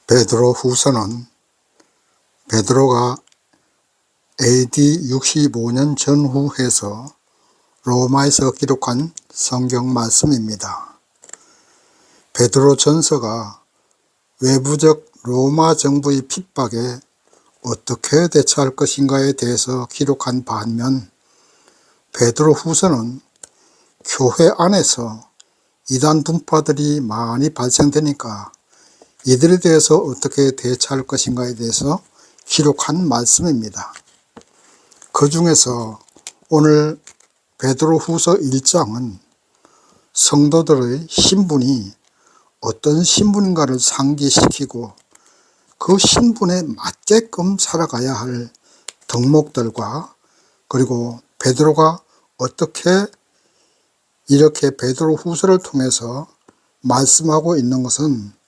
베드로 후서는 베드로가 AD 65년 전후해서 로마에서 기록한 성경 말씀입니다. 베드로 전서가 외부적 로마 정부의 핍박에 어떻게 대처할 것인가에 대해서 기록한 반면, 베드로 후서는 교회 안에서 이단 분파들이 많이 발생되니까 이들에 대해서 어떻게 대처할 것인가에 대해서 기록한 말씀입니다. 그 중에서 오늘 베드로 후서 1장은 성도들의 신분이 어떤 신분인가를 상기시키고 그 신분에 맞게끔 살아가야 할 덕목들과, 그리고 베드로가 어떻게 이렇게 베드로 후서를 통해서 말씀하고 있는 것은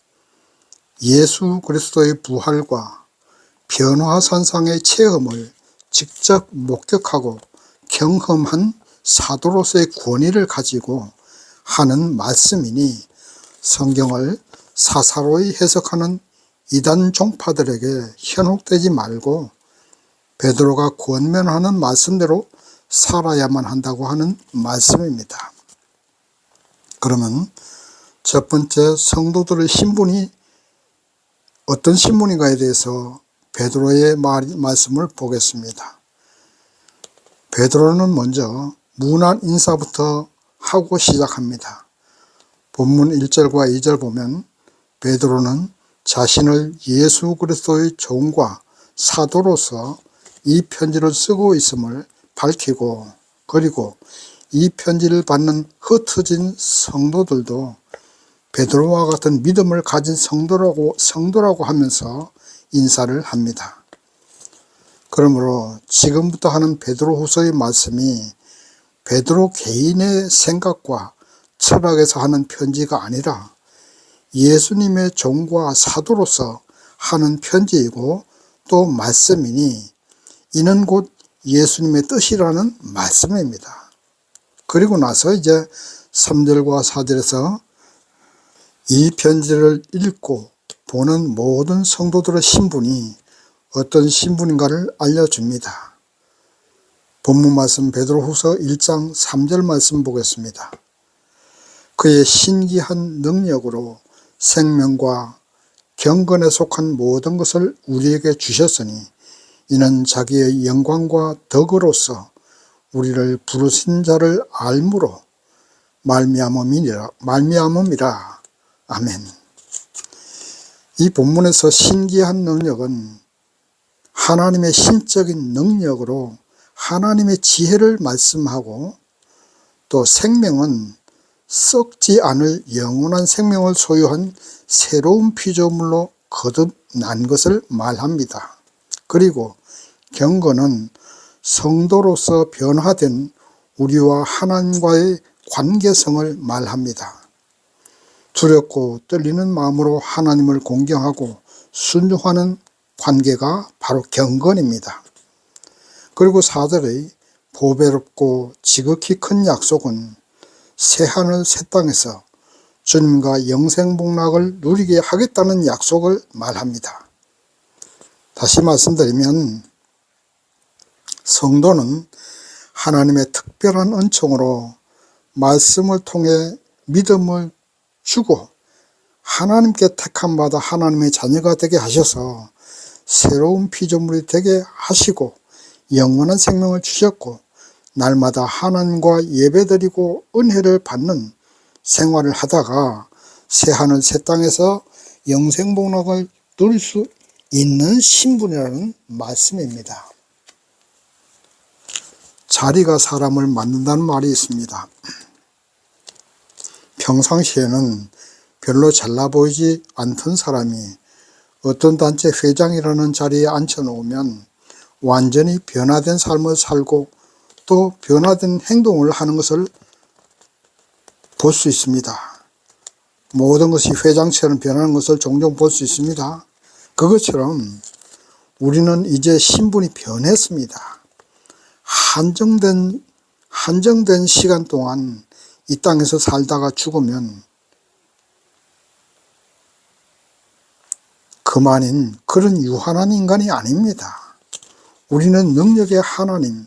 예수 그리스도의 부활과 변화선상의 체험을 직접 목격하고 경험한 사도로서의 권위를 가지고 하는 말씀이니, 성경을 사사로이 해석하는 이단 종파들에게 현혹되지 말고 베드로가 권면하는 말씀대로 살아야만 한다고 하는 말씀입니다. 그러면 첫 번째, 성도들의 신분이 어떤 신분인가에 대해서 베드로의 말씀을 보겠습니다. 베드로는 먼저 문안 인사부터 하고 시작합니다. 본문 1절과 2절 보면 베드로는 자신을 예수 그리스도의 종과 사도로서 이 편지를 쓰고 있음을 밝히고, 그리고 이 편지를 받는 흩어진 성도들도 베드로와 같은 믿음을 가진 성도라고 하면서 인사를 합니다. 그러므로 지금부터 하는 베드로 후서의 말씀이 베드로 개인의 생각과 철학에서 하는 편지가 아니라 예수님의 종과 사도로서 하는 편지이고 또 말씀이니, 이는 곧 예수님의 뜻이라는 말씀입니다. 그리고 나서 이제 3절과 4절에서 이 편지를 읽고 보는 모든 성도들의 신분이 어떤 신분인가를 알려줍니다. 본문 말씀 베드로후서 1장 3절 말씀 보겠습니다. 그의 신기한 능력으로 생명과 경건에 속한 모든 것을 우리에게 주셨으니 이는 자기의 영광과 덕으로서 우리를 부르신 자를 알므로 말미암음이라. 아멘. 이 본문에서 신기한 능력은 하나님의 신적인 능력으로 하나님의 지혜를 말씀하고, 또 생명은 썩지 않을 영원한 생명을 소유한 새로운 피조물로 거듭난 것을 말합니다. 그리고 경건은 성도로서 변화된 우리와 하나님과의 관계성을 말합니다. 두렵고 떨리는 마음으로 하나님을 공경하고 순종하는 관계가 바로 경건입니다. 그리고 4절의 보배롭고 지극히 큰 약속은 새하늘 새 땅에서 주님과 영생복락을 누리게 하겠다는 약속을 말합니다. 다시 말씀드리면 성도는 하나님의 특별한 은총으로 말씀을 통해 믿음을 주고 하나님께 택함받아 하나님의 자녀가 되게 하셔서 새로운 피조물이 되게 하시고 영원한 생명을 주셨고, 날마다 하나님과 예배드리고 은혜를 받는 생활을 하다가 새하늘 새 땅에서 영생복락을 누릴 수 있는 신분이라는 말씀입니다. 자리가 사람을 만든다는 말이 있습니다. 평상시에는 별로 잘나 보이지 않던 사람이 어떤 단체 회장이라는 자리에 앉혀놓으면 완전히 변화된 삶을 살고 또 변화된 행동을 하는 것을 볼 수 있습니다. 모든 것이 회장처럼 변하는 것을 종종 볼 수 있습니다. 그것처럼 우리는 이제 신분이 변했습니다. 한정된 시간 동안 이 땅에서 살다가 죽으면 그만인 그런 유한한 인간이 아닙니다. 우리는 능력의 하나님,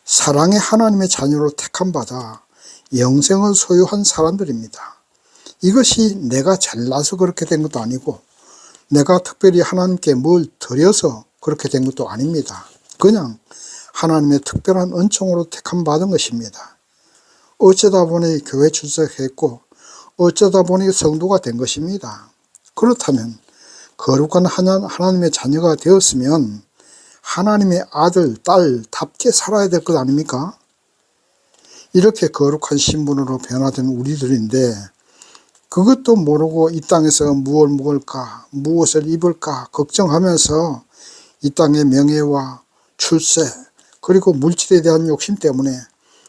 사랑의 하나님의 자녀로 택함받아 영생을 소유한 사람들입니다. 이것이 내가 잘나서 그렇게 된 것도 아니고 내가 특별히 하나님께 뭘 드려서 그렇게 된 것도 아닙니다. 그냥 하나님의 특별한 은총으로 택함받은 것입니다. 어쩌다 보니 교회 출석했고 어쩌다 보니 성도가 된 것입니다. 그렇다면 거룩한 하나님의 자녀가 되었으면 하나님의 아들, 딸답게 살아야 될 것 아닙니까? 이렇게 거룩한 신분으로 변화된 우리들인데 그것도 모르고 이 땅에서 무엇을 먹을까, 무엇을 입을까 걱정하면서 이 땅의 명예와 출세 그리고 물질에 대한 욕심 때문에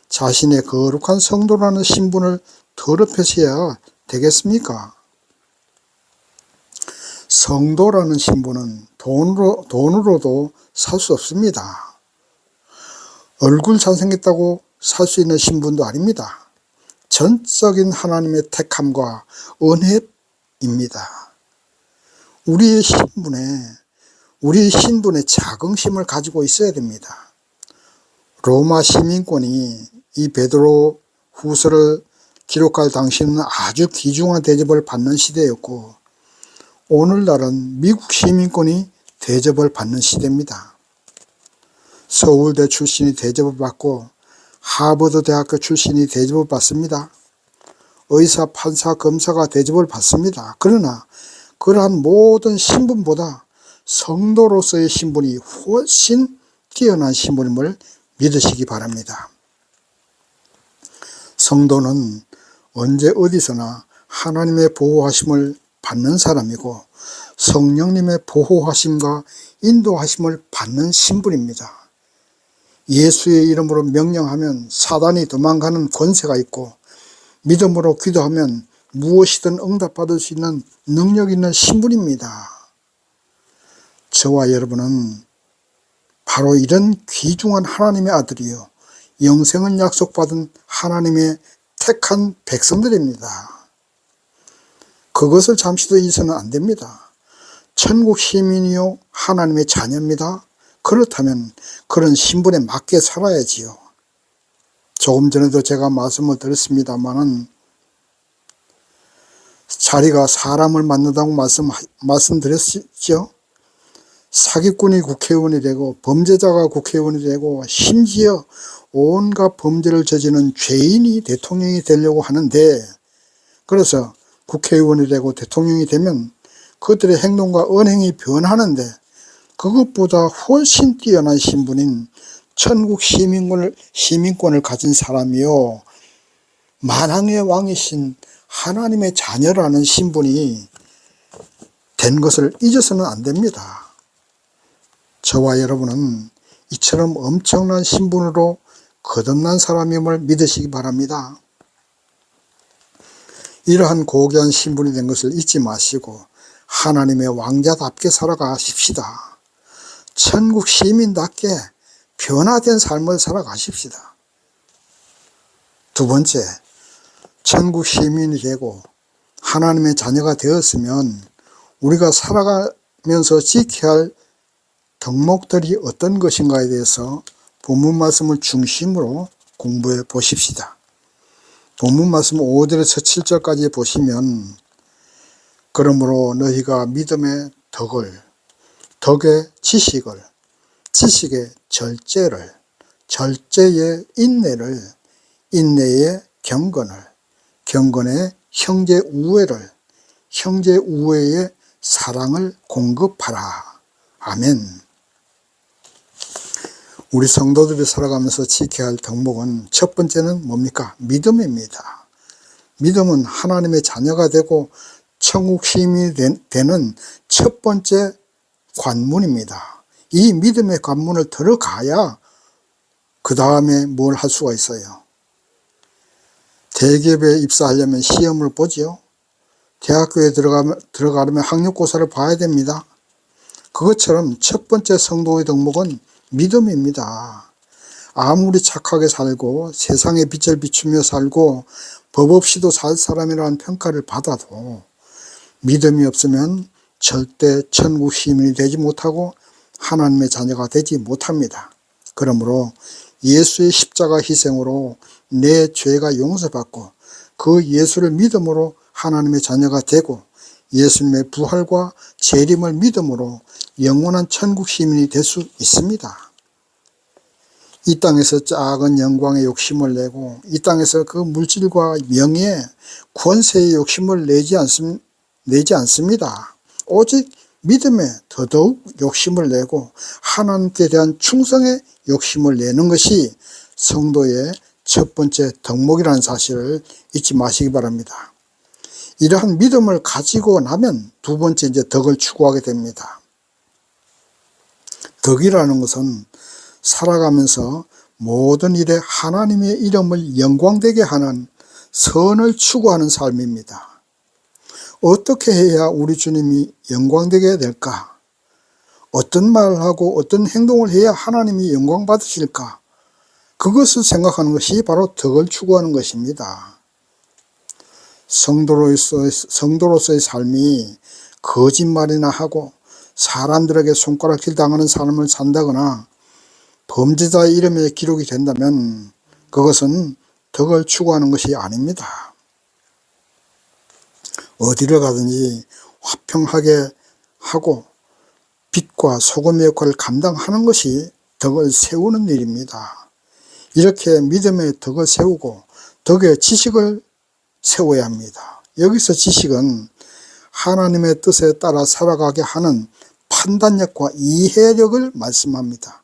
자신의 거룩한 성도라는 신분을 더럽혀서야 되겠습니까? 성도라는 신분은 돈으로도 살 수 없습니다. 얼굴 잘생겼다고 살 수 있는 신분도 아닙니다. 전적인 하나님의 택함과 은혜입니다. 우리의 신분에 자긍심을 가지고 있어야 됩니다. 로마 시민권이 이 베드로 후서를 기록할 당시에는 아주 귀중한 대접을 받는 시대였고 오늘날은 미국 시민권이 대접을 받는 시대입니다. 서울대 출신이 대접을 받고 하버드 대학교 출신이 대접을 받습니다. 의사, 판사, 검사가 대접을 받습니다. 그러나 그러한 모든 신분보다 성도로서의 신분이 훨씬 뛰어난 신분임을 믿으시기 바랍니다. 성도는 언제 어디서나 하나님의 보호하심을 받는 사람이고 성령님의 보호하심과 인도하심을 받는 신분입니다. 예수의 이름으로 명령하면 사단이 도망가는 권세가 있고 믿음으로 기도하면 무엇이든 응답받을 수 있는 능력 있는 신분입니다. 저와 여러분은 바로 이런 귀중한 하나님의 아들이요 영생을 약속받은 하나님의 택한 백성들입니다. 그것을 잠시도 잊어서는 안 됩니다. 천국 시민이요 하나님의 자녀입니다. 그렇다면 그런 신분에 맞게 살아야지요. 조금 전에도 제가 말씀을 드렸습니다마는 자리가 사람을 만든다고 말씀드렸죠. 사기꾼이 국회의원이 되고 범죄자가 국회의원이 되고 심지어 온갖 범죄를 저지르는 죄인이 대통령이 되려고 하는데 그래서 국회의원이 되고 대통령이 되면 그들의 행동과 언행이 변하는데 그것보다 훨씬 뛰어난 신분인 천국 시민권을 가진 사람이요 만왕의 왕이신 하나님의 자녀라는 신분이 된 것을 잊어서는 안 됩니다. 저와 여러분은 이처럼 엄청난 신분으로 거듭난 사람임을 믿으시기 바랍니다. 이러한 고귀한 신분이 된 것을 잊지 마시고 하나님의 왕자답게 살아가십시다. 천국 시민답게 변화된 삶을 살아가십시다. 두 번째, 천국 시민이 되고 하나님의 자녀가 되었으면 우리가 살아가면서 지켜야 할 덕목들이 어떤 것인가에 대해서 본문 말씀을 중심으로 공부해 보십시다. 본문 말씀 5절에서 7절까지 보시면 그러므로 너희가 믿음의 덕을, 덕의 지식을, 지식의 절제를, 절제의 인내를, 인내의 경건을, 경건의 형제 우애를, 형제 우애의 사랑을 공급하라. 아멘. 우리 성도들이 살아가면서 지켜야 할 덕목은 첫 번째는 뭡니까? 믿음입니다. 믿음은 하나님의 자녀가 되고 천국 시민이 되는 첫 번째 관문입니다. 이 믿음의 관문을 들어가야 그 다음에 뭘 할 수가 있어요. 대기업에 입사하려면 시험을 보지요. 대학교에 들어가려면 학력고사를 봐야 됩니다. 그것처럼 첫 번째 성도의 덕목은 믿음입니다. 아무리 착하게 살고 세상의 빛을 비추며 살고 법 없이도 살 사람이라는 평가를 받아도 믿음이 없으면 절대 천국 시민이 되지 못하고 하나님의 자녀가 되지 못합니다. 그러므로 예수의 십자가 희생으로 내 죄가 용서받고 그 예수를 믿음으로 하나님의 자녀가 되고 예수님의 부활과 재림을 믿음으로 영원한 천국 시민이 될 수 있습니다. 이 땅에서 작은 영광의 욕심을 내고 이 땅에서 그 물질과 명예, 권세의 욕심을 내지 않습니다. 오직 믿음에 더더욱 욕심을 내고 하나님께 대한 충성의 욕심을 내는 것이 성도의 첫 번째 덕목이라는 사실을 잊지 마시기 바랍니다. 이러한 믿음을 가지고 나면 두 번째 이제 덕을 추구하게 됩니다. 덕이라는 것은 살아가면서 모든 일에 하나님의 이름을 영광되게 하는 선을 추구하는 삶입니다. 어떻게 해야 우리 주님이 영광되게 될까? 어떤 말을 하고 어떤 행동을 해야 하나님이 영광 받으실까? 그것을 생각하는 것이 바로 덕을 추구하는 것입니다. 성도로서의 삶이 거짓말이나 하고 사람들에게 손가락질 당하는 삶을 산다거나 범죄자의 이름에 기록이 된다면 그것은 덕을 추구하는 것이 아닙니다. 어디를 가든지 화평하게 하고 빛과 소금의 역할을 감당하는 것이 덕을 세우는 일입니다. 이렇게 믿음의 덕을 세우고 덕의 지식을 세워야 합니다. 여기서 지식은 하나님의 뜻에 따라 살아가게 하는 판단력과 이해력을 말씀합니다.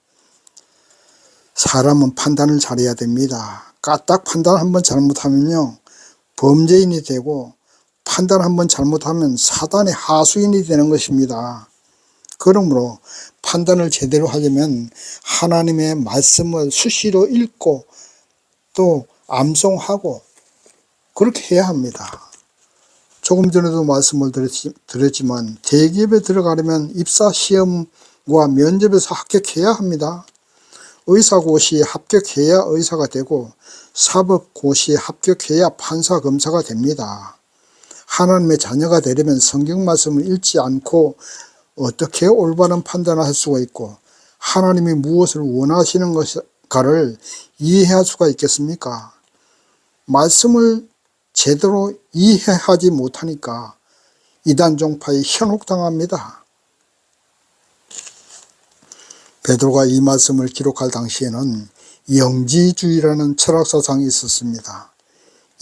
사람은 판단을 잘해야 됩니다. 까딱 판단 한번 잘못하면요 범죄인이 되고 판단 한번 잘못하면 사단의 하수인이 되는 것입니다. 그러므로 판단을 제대로 하려면 하나님의 말씀을 수시로 읽고 또 암송하고 그렇게 해야 합니다. 조금 전에도 말씀을 드렸지만 대기업에 들어가려면 입사시험과 면접에서 합격해야 합니다. 의사고시에 합격해야 의사가 되고 사법고시에 합격해야 판사 검사가 됩니다. 하나님의 자녀가 되려면 성경 말씀을 읽지 않고 어떻게 올바른 판단을 할 수가 있고 하나님이 무엇을 원하시는 것인가를 이해할 수가 있겠습니까? 말씀을 제대로 이해하지 못하니까 이단 종파에 현혹당합니다. 베드로가 이 말씀을 기록할 당시에는 영지주의라는 철학사상이 있었습니다.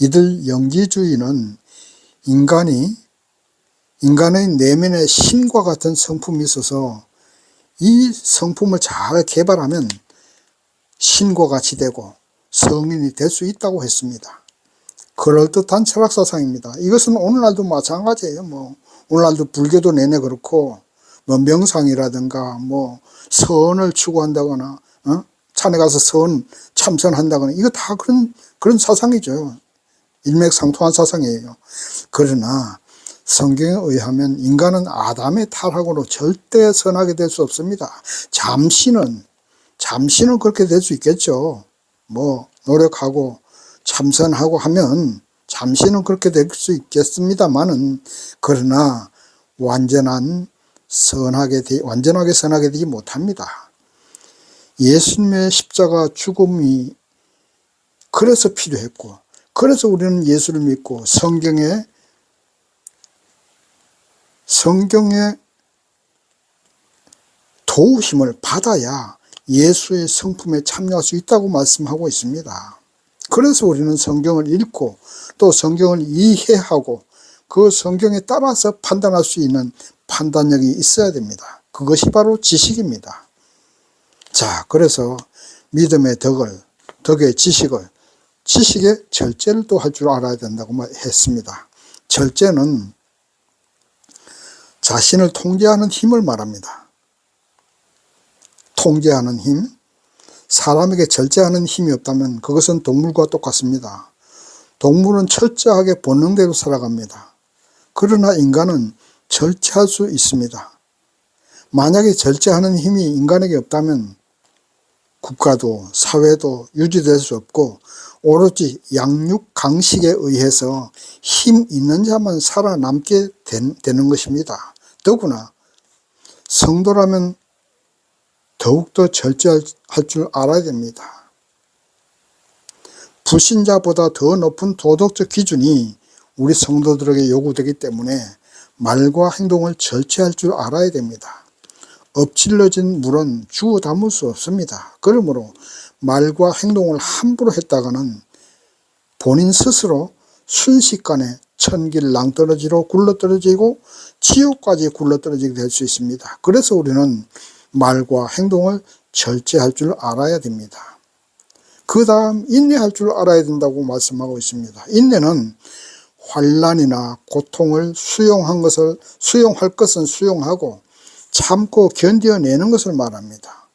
이들 영지주의는 인간의 내면에 신과 같은 성품이 있어서 이 성품을 잘 개발하면 신과 같이 되고 성인이 될 수 있다고 했습니다. 그럴듯한 철학사상입니다. 이것은 오늘날도 마찬가지예요. 오늘날도 불교도 내내 그렇고 명상이라든가 선을 추구한다거나 산에 가서 참선한다거나 이거 다 그런 사상이죠. 일맥상통한 사상이에요. 그러나 성경에 의하면 인간은 아담의 타락으로 절대 선하게 될 수 없습니다. 잠시는 그렇게 될 수 있겠죠. 노력하고 참선하고 하면 잠시는 그렇게 될 수 있겠습니다만은 그러나 완전하게 선하게 되지 못합니다. 예수님의 십자가 죽음이 그래서 필요했고 그래서 우리는 예수를 믿고 성경의 도우심을 받아야 예수의 성품에 참여할 수 있다고 말씀하고 있습니다. 그래서 우리는 성경을 읽고 또 성경을 이해하고 그 성경에 따라서 판단할 수 있는 판단력이 있어야 됩니다. 그것이 바로 지식입니다. 자, 그래서 믿음의 덕의 지식의 절제를 또 할 줄 알아야 된다고 했습니다. 절제는 자신을 통제하는 힘을 말합니다. 통제하는 힘, 사람에게 절제하는 힘이 없다면 그것은 동물과 똑같습니다. 동물은 철저하게 본능대로 살아갑니다. 그러나 인간은 절제할 수 있습니다. 만약에 절제하는 힘이 인간에게 없다면 국가도 사회도 유지될 수 없고 오로지 양육 강식에 의해서 힘 있는 자만 살아남게 되는 것입니다. 더구나 성도라면 더욱더 절제할 줄 알아야 됩니다. 불신자보다 더 높은 도덕적 기준이 우리 성도들에게 요구되기 때문에 말과 행동을 절제할 줄 알아야 됩니다. 엎질러진 물은 주워 담을 수 없습니다. 그러므로 말과 행동을 함부로 했다가는 본인 스스로 순식간에 천길 낭떠러지로 굴러떨어지고 지옥까지 굴러떨어지게 될 수 있습니다. 그래서 우리는 말과 행동을 절제할 줄 알아야 됩니다. 그 다음 인내할 줄 알아야 된다고 말씀하고 있습니다. 인내는 환난이나 고통을 수용할 것은 수용하고 참고 견뎌내는 것을 말합니다.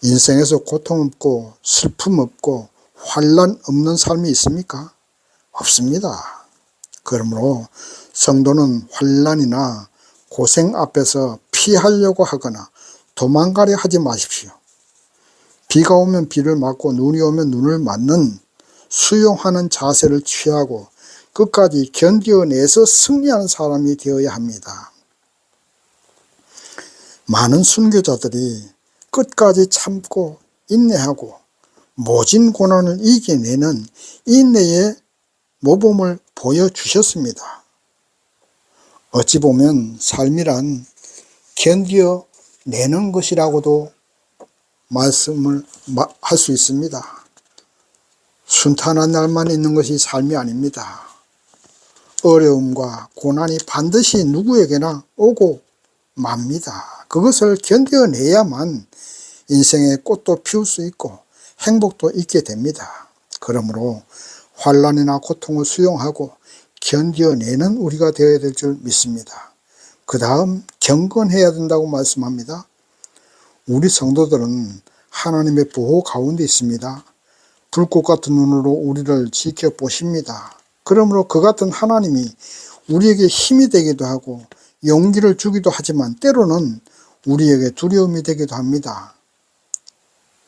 인생에서 고통 없고 슬픔 없고 환난 없는 삶이 있습니까? 없습니다. 그러므로 성도는 환난이나 고생 앞에서 피하려고 하거나 도망가려 하지 마십시오. 비가 오면 비를 맞고 눈이 오면 눈을 맞는 수용하는 자세를 취하고 끝까지 견뎌내서 승리하는 사람이 되어야 합니다. 많은 순교자들이 끝까지 참고 인내하고 모진 고난을 이겨내는 인내의 모범을 보여주셨습니다. 어찌 보면 삶이란 견뎌내는 것이라고도 말씀을 할 수 있습니다. 순탄한 날만 있는 것이 삶이 아닙니다. 어려움과 고난이 반드시 누구에게나 오고 맙니다. 그것을 견뎌내야만 인생의 꽃도 피울 수 있고 행복도 있게 됩니다. 그러므로 환난이나 고통을 수용하고 견뎌내는 우리가 되어야 될 줄 믿습니다. 그 다음 경건해야 된다고 말씀합니다. 우리 성도들은 하나님의 보호 가운데 있습니다. 불꽃 같은 눈으로 우리를 지켜보십니다. 그러므로 그 같은 하나님이 우리에게 힘이 되기도 하고 용기를 주기도 하지만 때로는 우리에게 두려움이 되기도 합니다.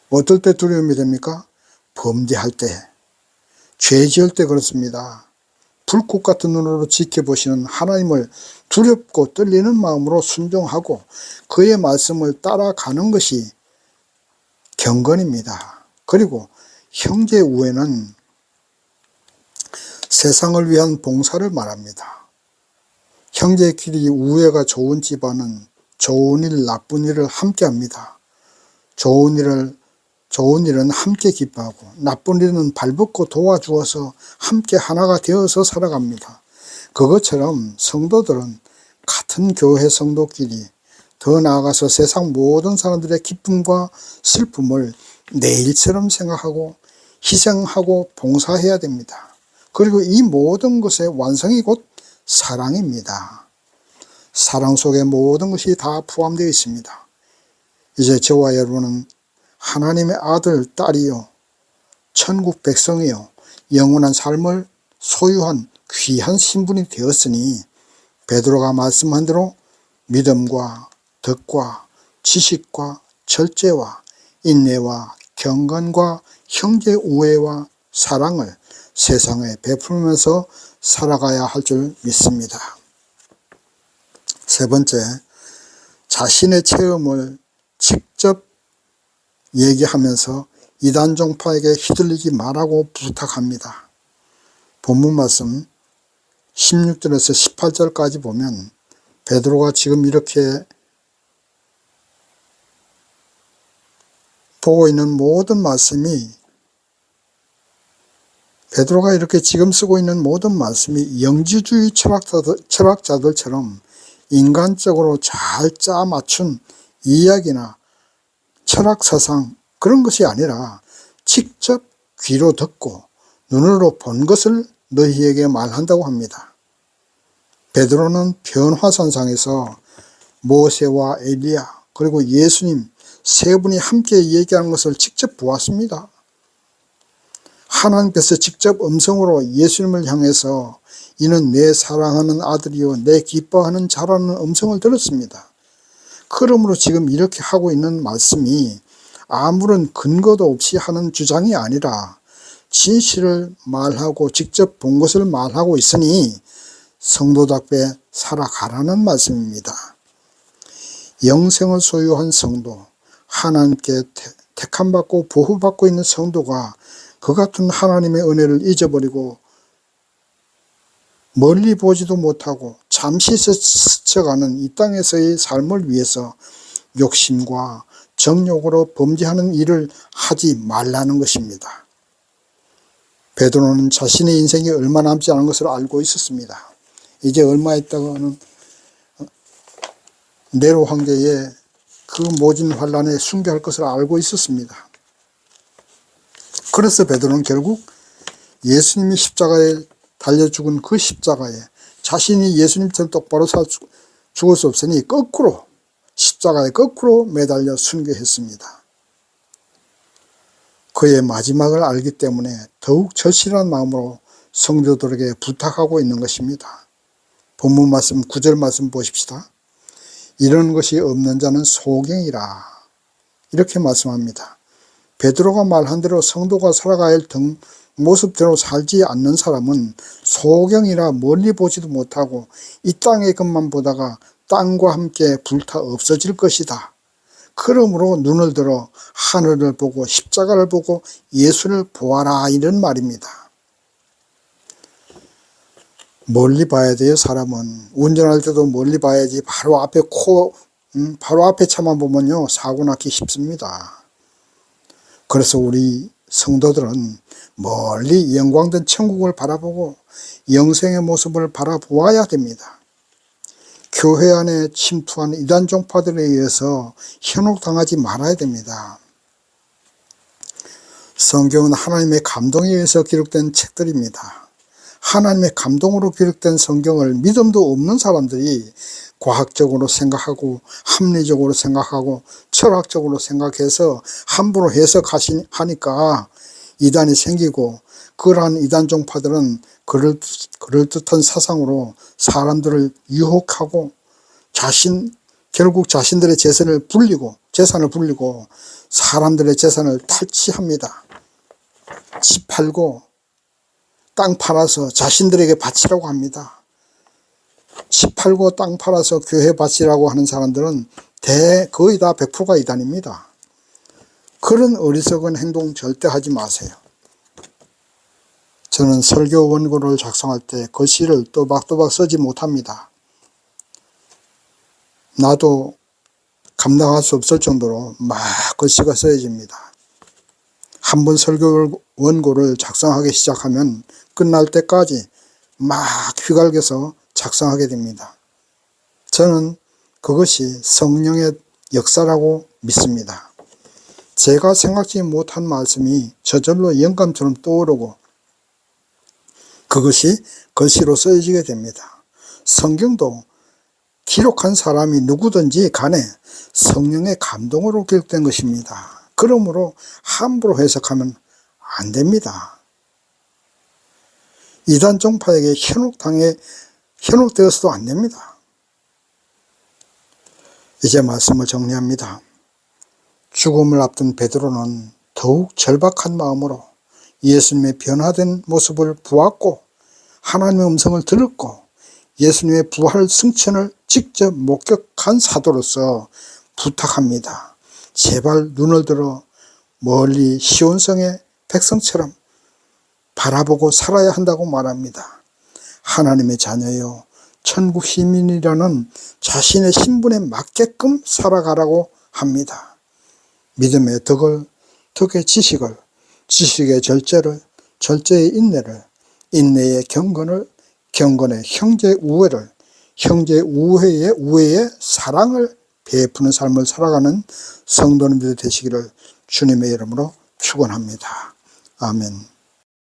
어떨 때 두려움이 됩니까? 범죄할 때, 죄 지을 때 그렇습니다. 불꽃 같은 눈으로 지켜보시는 하나님을 두렵고 떨리는 마음으로 순종하고 그의 말씀을 따라가는 것이 경건입니다. 그리고 형제 우애는 세상을 위한 봉사를 말합니다. 형제끼리 우애가 좋은 집안은 좋은 일, 나쁜 일을 함께 합니다. 좋은 일은 함께 기뻐하고 나쁜 일은 발벗고 도와주어서 함께 하나가 되어서 살아갑니다. 그것처럼 성도들은 같은 교회 성도끼리 더 나아가서 세상 모든 사람들의 기쁨과 슬픔을 내 일처럼 생각하고 희생하고 봉사해야 됩니다. 그리고 이 모든 것의 완성이 곧 사랑입니다. 사랑 속에 모든 것이 다 포함되어 있습니다. 이제 저와 여러분은 하나님의 아들, 딸이요 천국 백성이요 영원한 삶을 소유한 귀한 신분이 되었으니 베드로가 말씀한 대로 믿음과 덕과 지식과 절제와 인내와 경건과 형제 우애와 사랑을 세상에 베풀면서 살아가야 할 줄 믿습니다. 세 번째, 자신의 체험을 직접 얘기하면서 이단 종파에게 휘둘리지 말라고 부탁합니다. 본문 말씀 16절에서 18절까지 보면 베드로가 지금 이렇게 보고 있는 모든 말씀이 베드로가 이렇게 지금 쓰고 있는 모든 말씀이 영지주의 철학자들처럼 인간적으로 잘 짜 맞춘 이야기나 철학사상 그런 것이 아니라 직접 귀로 듣고 눈으로 본 것을 너희에게 말한다고 합니다. 베드로는 변화선상에서 모세와 엘리야 그리고 예수님 세 분이 함께 얘기하는 것을 직접 보았습니다. 하나님께서 직접 음성으로 예수님을 향해서 이는 내 사랑하는 아들이요 내 기뻐하는 자라는 음성을 들었습니다. 그러므로 지금 이렇게 하고 있는 말씀이 아무런 근거도 없이 하는 주장이 아니라 진실을 말하고 직접 본 것을 말하고 있으니 성도답게 살아가라는 말씀입니다. 영생을 소유한 성도, 하나님께 택함받고 보호받고 있는 성도가 그 같은 하나님의 은혜를 잊어버리고 멀리 보지도 못하고 잠시 스쳐가는 이 땅에서의 삶을 위해서 욕심과 정욕으로 범죄하는 일을 하지 말라는 것입니다. 베드로는 자신의 인생이 얼마 남지 않은 것을 알고 있었습니다. 이제 얼마 있다가는 네로 황제의 그 모진 환란에 순교할 것을 알고 있었습니다. 그래서 베드로는 결국 예수님이 십자가에 달려 죽은 그 십자가에 자신이 예수님처럼 똑바로 서 죽을 수 없으니 거꾸로 십자가에 거꾸로 매달려 순교했습니다. 그의 마지막을 알기 때문에 더욱 절실한 마음으로 성도들에게 부탁하고 있는 것입니다. 본문 말씀 9절 말씀 보십시다. 이런 것이 없는 자는 소경이라 이렇게 말씀합니다. 베드로가 말한 대로 성도가 살아가야 할 모습대로 살지 않는 사람은 소경이라 멀리 보지도 못하고 이 땅의 것만 보다가 땅과 함께 불타 없어질 것이다. 그러므로 눈을 들어 하늘을 보고 십자가를 보고 예수를 보아라 이런 말입니다. 멀리 봐야 돼요. 사람은 운전할 때도 멀리 봐야지 바로 앞에 차만 보면요 사고 나기 쉽습니다. 그래서 우리 성도들은 멀리 영광된 천국을 바라보고 영생의 모습을 바라보아야 됩니다. 교회 안에 침투한 이단 종파들에 의해서 현혹당하지 말아야 됩니다. 성경은 하나님의 감동에 의해서 기록된 책들입니다. 하나님의 감동으로 기록된 성경을 믿음도 없는 사람들이 과학적으로 생각하고 합리적으로 생각하고 철학적으로 생각해서 함부로 해석하니까 이단이 생기고 그러한 이단 종파들은 그럴듯한 사상으로 사람들을 유혹하고 결국 자신들의 재산을 불리고 사람들의 재산을 탈취합니다. 집 팔고 땅 팔아서 자신들에게 바치라고 합니다. 집 팔고 땅 팔아서 교회 바치라고 하는 사람들은 거의 다 100%가 이단입니다. 그런 어리석은 행동 절대 하지 마세요. 저는 설교 원고를 작성할 때 글씨를 또박또박 쓰지 못합니다. 나도 감당할 수 없을 정도로 막 글씨가 써집니다. 한번 설교 원고를 작성하기 시작하면 끝날 때까지 막 휘갈겨서 작성하게 됩니다. 저는 그것이 성령의 역사라고 믿습니다. 제가 생각지 못한 말씀이 저절로 영감처럼 떠오르고 그것이 글씨로 쓰여지게 됩니다. 성경도 기록한 사람이 누구든지 간에 성령의 감동으로 기록된 것입니다. 그러므로 함부로 해석하면 안 됩니다. 이단 종파에게 현혹되어서도 안 됩니다. 이제 말씀을 정리합니다. 죽음을 앞둔 베드로는 더욱 절박한 마음으로 예수님의 변화된 모습을 보았고 하나님의 음성을 들었고 예수님의 부활 승천을 직접 목격한 사도로서 부탁합니다. 제발 눈을 들어 멀리 시온성의 백성처럼 바라보고 살아야 한다고 말합니다. 하나님의 자녀요 천국 시민이라는 자신의 신분에 맞게끔 살아가라고 합니다. 믿음의 덕을, 덕의 지식을, 지식의 절제를, 절제의 인내를, 인내의 경건을, 경건의 형제 우애를, 형제 우애의 사랑을 베푸는 삶을 살아가는 성도님들 되시기를 주님의 이름으로 축원합니다. 아멘.